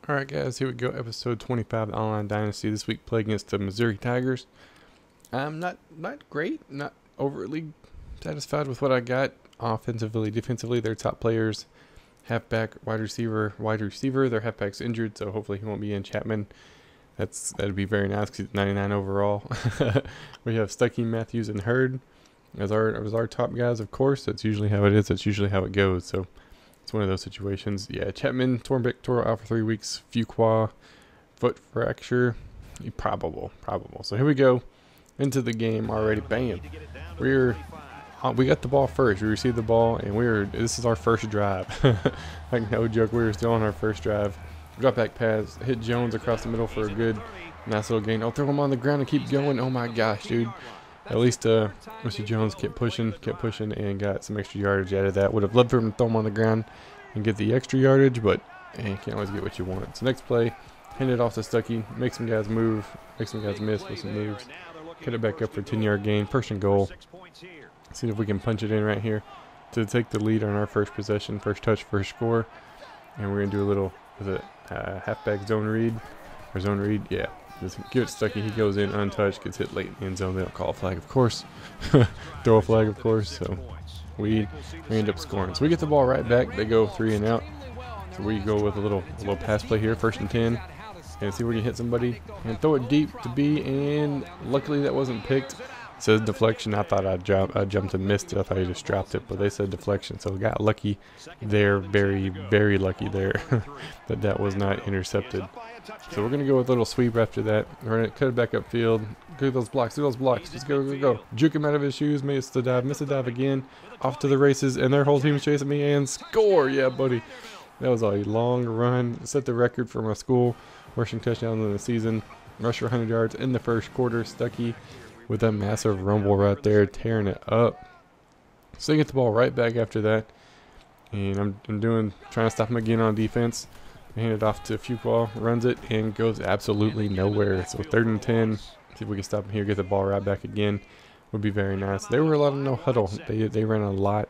Alright guys, here we go, episode 25 of Online Dynasty. This week play against the Missouri Tigers. I'm not great, not overly satisfied with what I got offensively. Defensively, their top players, halfback, wide receiver. Their halfback's injured, so hopefully he won't be in. Chapman, that'd be very nice because he's 99 overall. We have Stuckey, Matthews, and Hurd as our top guys, of course. That's usually how it is. That's usually how it goes. So it's one of those situations. Yeah, Chapman, torn pectoral out for 3 weeks. Fuqua, foot fracture. Probable. So here we go into the game already. Bam. We got the ball first. We received the ball, and this is our first drive. Like, no joke, we were still on our first drive. Drop back pass, hit Jones across the middle for a good, nice little gain. I'll throw him on the ground and keep going. Oh my gosh, dude. At least Mr. Jones kept pushing, and got some extra yardage out of that. Would have loved for him to throw him on the ground and get the extra yardage, but you can't always get what you want. So next play, hand it off to Stuckey, make some guys move, make some guys miss with some moves. Cut it back up for a 10-yard gain, first and goal. See if we can punch it in right here to take the lead on our first possession, first touch, first score. And we're going to do a little, halfback zone read, yeah. Just give it Stuckey, he goes in untouched, gets hit late in the end zone. They don't call a flag, of course. Throw a flag, of course. So we end up scoring. So we get the ball right back. They go 3 and out. So we go with a little pass play here, first and 10. And see if we can hit somebody and throw it deep to B, and luckily that wasn't picked. It says deflection. I thought I jumped and missed it. I thought he just dropped it, but they said deflection. So we got lucky there, very, very lucky there that was not intercepted. So we're going to go with a little sweep after that. We're going to cut it back upfield. Do those blocks. Just go. Juke him out of his shoes. Miss the dive again. Off to the races, and their whole team's chasing me, and score. Yeah, buddy. That was a long run. Set the record for my school. Rushing touchdowns in the season. Rush for 100 yards in the first quarter. Stuckey with a massive rumble right there, tearing it up. So they get the ball right back after that. And I'm trying to stop him again on defense. Hand it off to Fuqua, runs it, and goes absolutely nowhere. So 3rd and 10. See if we can stop him here, get the ball right back again. Would be very nice. They were a lot of no huddle. They ran a lot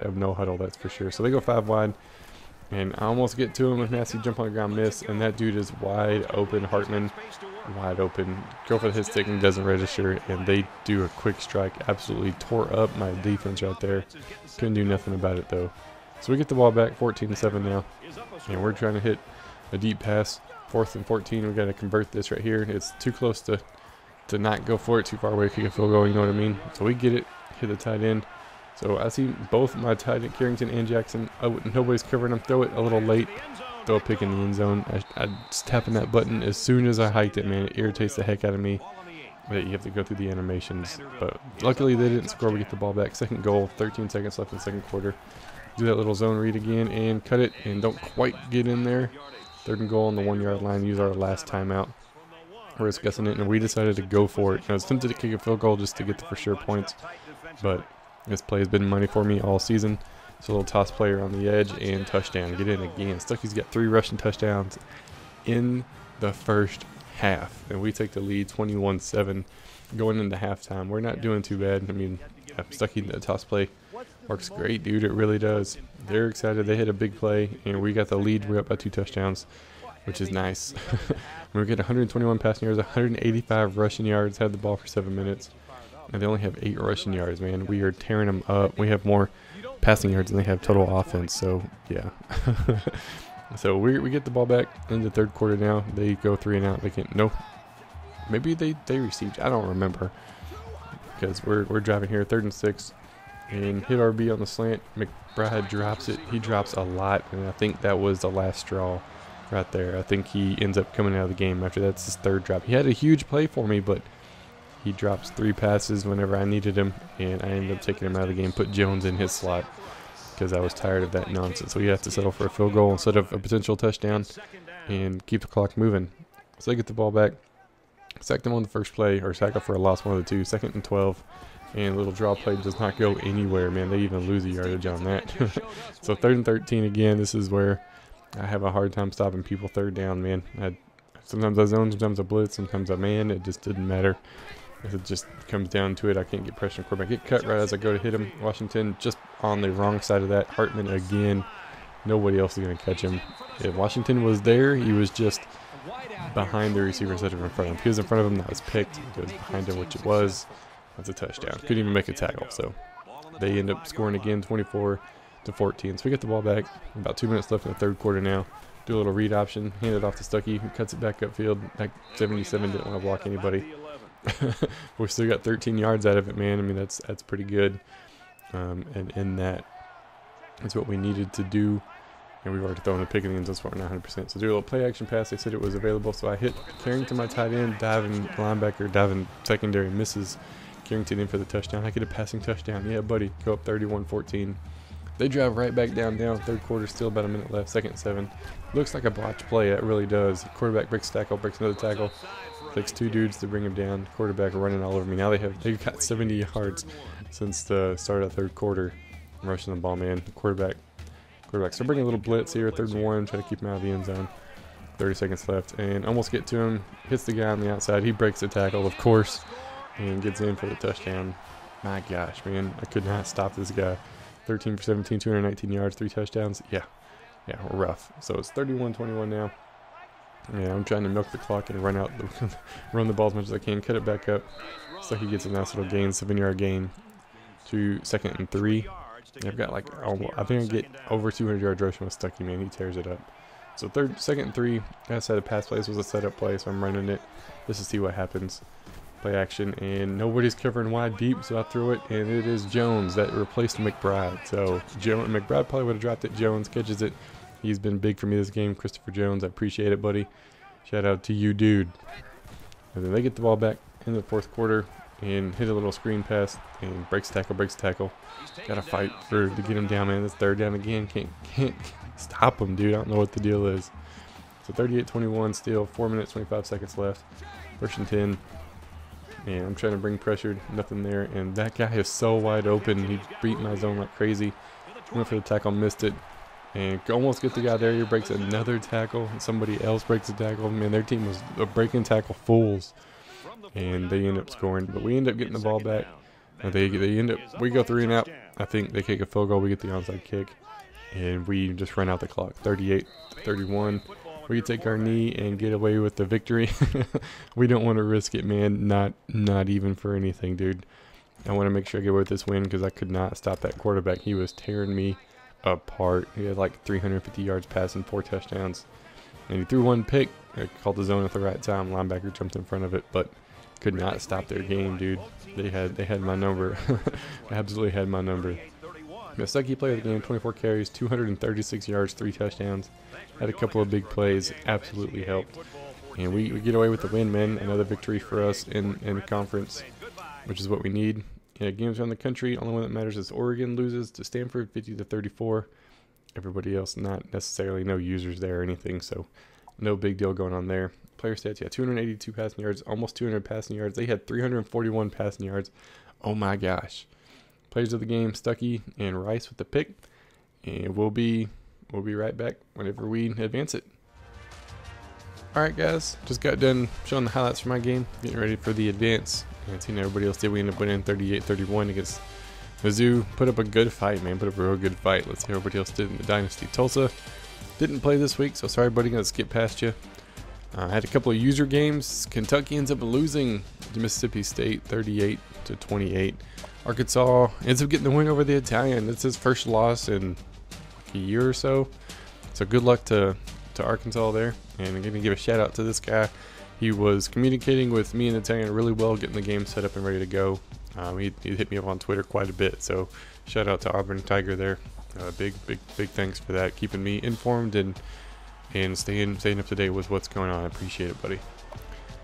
of no huddle, that's for sure. So they go 5 wide. And I almost get to him with nasty jump on the ground miss, and that dude is wide open. Hartman, wide open. Go for the hit stick and doesn't register, and they do a quick strike. Absolutely tore up my defense right there. Couldn't do nothing about it though. So we get the ball back, 14-7 now, and we're trying to hit a deep pass. 4th and 14. We got to convert this right here. It's too close to not go for it. Too far away, kick a field goal. You know what I mean? So we get it, hit the tight end. So I see both my tight end, Carrington and Jackson. Nobody's covering them. Throw it a little late. Throw a pick in the end zone. I just tapping that button as soon as I hiked it, man. It irritates the heck out of me that you have to go through the animations. But luckily they didn't score. We get the ball back. Second goal. 13 seconds left in the second quarter. Do that little zone read again and cut it, and don't quite get in there. 3rd and goal on the 1-yard line. Use our last timeout. We're discussing it, and we decided to go for it. I was tempted to kick a field goal just to get the for sure points, but this play has been money for me all season. It's a little toss player on the edge and touchdown. Get in again. Stuckey's got 3 rushing touchdowns in the first half, and we take the lead 21-7 going into halftime. We're not doing too bad. I mean, Stuckey, the toss play works great, dude. It really does. They're excited. They hit a big play, and we got the lead. We're up by 2 touchdowns, which is nice. We get 121 passing yards, 185 rushing yards. Had the ball for 7 minutes. And they only have 8 rushing yards, man. We are tearing them up. We have more passing yards than they have total offense. So, yeah. So, we get the ball back in the 3rd quarter now. They go 3 and out. They can't. Nope. Maybe they received. I don't remember. Because we're driving here. 3rd and 6. And hit RB on the slant. McBride drops it. He drops a lot. And I think that was the last straw right there. I think he ends up coming out of the game after that's his 3rd drop. He had a huge play for me, but he drops 3 passes whenever I needed him, and I ended up taking him out of the game, put Jones in his slot because I was tired of that nonsense. So we have to settle for a field goal instead of a potential touchdown and keep the clock moving. So they get the ball back, sack them on the first play, or sack up for a loss, one of the two. 2nd and 12, and a little draw play does not go anywhere, man. They even lose a yardage on that. So 3rd and 13 again. This is where I have a hard time stopping people 3rd down, man. Sometimes I zone, sometimes I blitz, sometimes I man. It just didn't matter. It just comes down to it. I can't get pressure on quarterback. Get cut right as I go to hit him. Washington just on the wrong side of that. Hartman again Nobody else is going to catch him. If Washington was there, he was just behind the receiver instead of in front of him. If he was in front of him, that was picked. If it was behind him, which it was, that's a touchdown. Couldn't even make a tackle. So they end up scoring again, 24-14. So we get the ball back. About 2 minutes left in the third quarter now. Do a little read option, hand it off to Stuckey, who cuts it back upfield. Like 77 didn't want to block anybody. We still got 13 yards out of it, man. I mean, that's pretty good. And in that, that's what we needed to do. And we've already thrown the pick in the end zone, so we're not 100%. So do a little play action pass. They said it was available, so I hit Carrington, my tight end, diving linebacker, diving secondary, misses Carrington in for the touchdown. I get a passing touchdown. Yeah, buddy. Go up 31-14. They drive right back down. Third quarter, still about a minute left. 2nd and 7. Looks like a botch play. It really does. Quarterback breaks tackle, breaks another tackle. Takes 2 dudes to bring him down. Quarterback running all over me. Now they've got 70 yards since the start of the third quarter. I'm rushing the ball, man. Quarterback. So bringing a little blitz here. 3rd and 1. Try to keep him out of the end zone. 30 seconds left. And almost get to him. Hits the guy on the outside. He breaks the tackle, of course. And gets in for the touchdown. My gosh, man. I could not stop this guy. 13 for 17, 219 yards, 3 touchdowns. Yeah, we're rough. So it's 31-21 now. Yeah, I'm trying to milk the clock and run the ball as much as I can. Cut it back up. So he gets a nice little gain, 7-yard gain to 2nd and 3. I've got like, I think I get over 200 yards rushing with Stuckey, man. He tears it up. So 2nd and 3. I said a pass play. This was a setup play, so I'm running it just to see what happens. Play action, and nobody's covering wide deep, so I threw it, and it is Jones that replaced McBride. So McBride probably would have dropped it. Jones catches it. He's been big for me this game. Christopher Jones, I appreciate it, buddy. Shout out to you, dude. And then they get the ball back in the 4th quarter and hit a little screen pass and breaks tackle. Gotta fight to get him down, man. It's 3rd down again. Can't stop him, dude. I don't know what the deal is. So 38-21 still. 4 minutes, 25 seconds left. 1st and 10. Man, I'm trying to bring pressure, nothing there, and that guy is so wide open. He beat my zone like crazy. Went for the tackle, missed it, and almost get the guy there. He breaks another tackle, and somebody else breaks a tackle. Man, their team was breaking tackle fools, and they end up scoring. But we end up getting the ball back. And we go 3 and out. I think they kick a field goal. We get the onside kick, and we just run out the clock. 38-31. We can take our knee and get away with the victory. We don't want to risk it, man. Not even for anything, dude. I want to make sure I get away with this win because I could not stop that quarterback. He was tearing me apart. He had like 350 yards passing, 4 touchdowns. And he threw 1 pick. I called the zone at the right time. Linebacker jumped in front of it, but could not stop their game, dude. They had my number. Absolutely had my number. The Stuckey player of the game, 24 carries, 236 yards, 3 touchdowns. Had a couple of big plays, absolutely helped. And we get away with the win, man. Another victory for us in the conference, which is what we need. Yeah, games around the country, only one that matters is Oregon loses to Stanford 50-34. Everybody else, not necessarily no users there or anything, so no big deal going on there. Player stats, yeah, 282 passing yards, almost 200 passing yards. They had 341 passing yards. Oh my gosh. Players of the game, Stuckey and Rice with the pick. And we'll be right back whenever we advance it. Alright guys, just got done showing the highlights for my game, getting ready for the advance. And seeing everybody else did, we ended up winning 38-31 against Mizzou. Put up a good fight, man, put up a real good fight. Let's see how everybody else did in the Dynasty. Tulsa didn't play this week, so sorry buddy, gonna skip past you. I had a couple of user games. Kentucky ends up losing to Mississippi State 38-28. Arkansas ends up getting the win over the Italian. It's his first loss in like a year or so. So good luck to Arkansas there. And I'm going to give a shout out to this guy. He was communicating with me and the Italian really well, getting the game set up and ready to go. He hit me up on Twitter quite a bit. So shout out to Auburn Tiger there. Big thanks for that. Keeping me informed and staying up to date with what's going on. I appreciate it, buddy.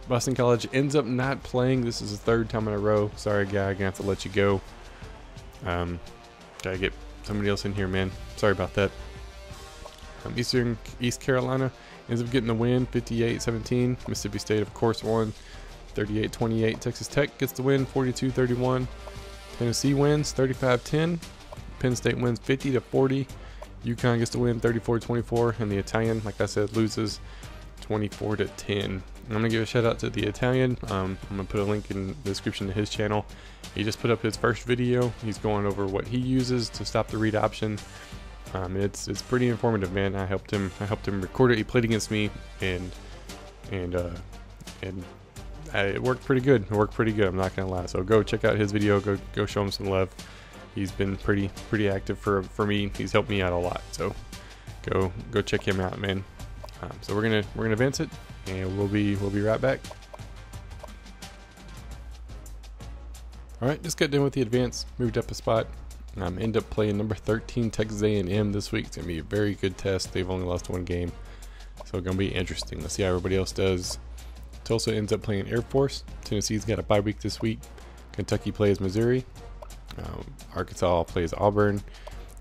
Boston College ends up not playing. This is the 3rd time in a row. Sorry, guy. I'm going to have to let you go. Gotta get somebody else in here, man. Sorry about that. East Carolina ends up getting the win, 58-17. Mississippi State, of course, won 38-28. Texas Tech gets the win, 42-31. Tennessee wins, 35-10. Penn State wins, 50-40. UConn gets the win, 34-24. And the Italian, like I said, loses 24-10. I'm going to give a shout out to the Italian. I'm going to put a link in the description to his channel. He just put up his first video. He's going over what he uses to stop the read option. It's pretty informative, man. I helped him record it. He played against me, and it worked pretty good. I'm not gonna lie. So go check out his video. Go show him some love. He's been pretty active for me. He's helped me out a lot. So go check him out, man. So we're gonna advance it, and we'll be right back. All right, just got done with the advance. Moved up a spot. End up playing number 13 Texas A&M this week. It's gonna be a very good test. They've only lost one game, so it's gonna be interesting. Let's see how everybody else does. Tulsa ends up playing Air Force. Tennessee's got a bye week this week. Kentucky plays Missouri. Arkansas plays Auburn.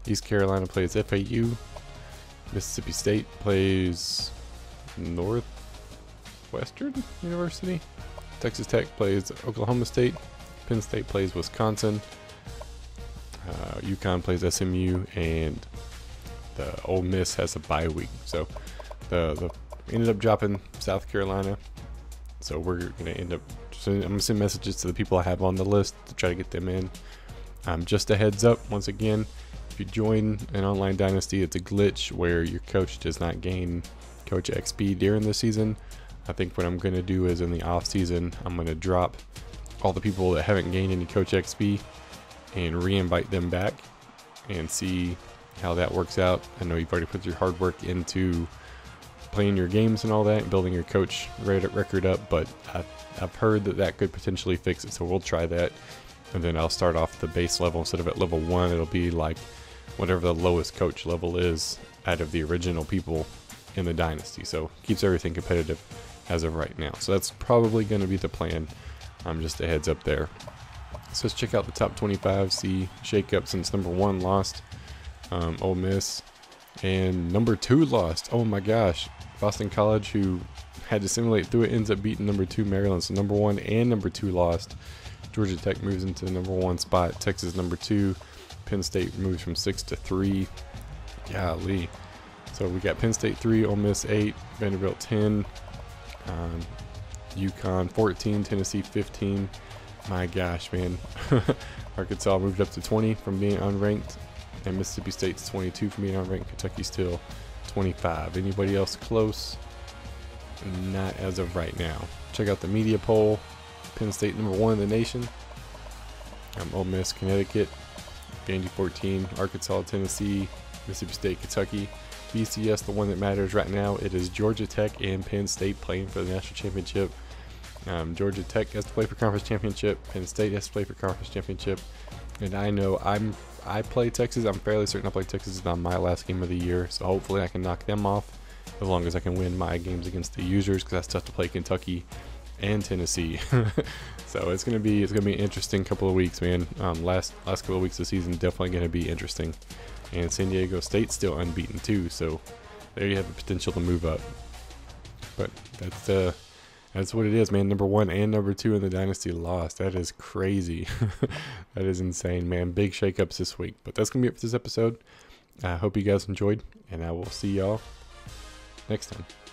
East Carolina plays FAU. Mississippi State plays Northwestern University. Texas Tech plays Oklahoma State. Penn State plays Wisconsin. UConn plays SMU, and the Ole Miss has a bye week. So the ended up dropping South Carolina. So we're gonna end up. I'm gonna send messages to the people I have on the list to try to get them in. Just a heads up, once again, if you join an online dynasty, it's a glitch where your coach does not gain coach XP during the season. I think what I'm gonna do is in the off season, I'm gonna drop all the people that haven't gained any coach XP and re-invite them back and see how that works out. I know you've already put your hard work into playing your games and all that, and building your coach record up, but I've heard that could potentially fix it, so we'll try that. And then I'll start off the base level. Instead of at level 1, it'll be like whatever the lowest coach level is out of the original people in the dynasty, so keeps everything competitive as of right now. So that's probably going to be the plan. Just a heads up there. So let's check out the top 25, see shake up since number 1 lost, Ole Miss, and number 2 lost. Oh my gosh, Boston College, who had to simulate through it, ends up beating number 2 Maryland. So number 1 and number 2 lost. Georgia Tech moves into the number 1 spot. Texas number 2. Penn State moves from 6 to 3. Golly. So we got Penn State 3, Ole Miss 8, Vanderbilt 10, UConn 14, Tennessee 15. My gosh, man. Arkansas moved up to 20 from being unranked, and Mississippi State's 22 from being unranked. Kentucky's still 25. Anybody else close? Not as of right now. Check out the media poll. Penn State number 1 in the nation. Ole Miss, Connecticut, Vandy 14, Arkansas, Tennessee, Mississippi State, Kentucky. BCS, the one that matters right now, it is Georgia Tech and Penn State playing for the national championship. Georgia Tech has to play for conference championship. Penn State has to play for conference championship. And I know I play Texas. I'm fairly certain I play Texas on my last game of the year. So hopefully I can knock them off as long as I can win my games against the users, because that's tough to play Kentucky and Tennessee. So it's gonna be an interesting couple of weeks, man. Last couple of weeks of the season definitely gonna be interesting. And San Diego State's still unbeaten too, so there you have the potential to move up. But that's what it is, man. Number 1 and number 2 in the dynasty lost. That is crazy. That is insane, man. Big shakeups this week. But that's gonna be it for this episode. I hope you guys enjoyed, and I will see y'all next time.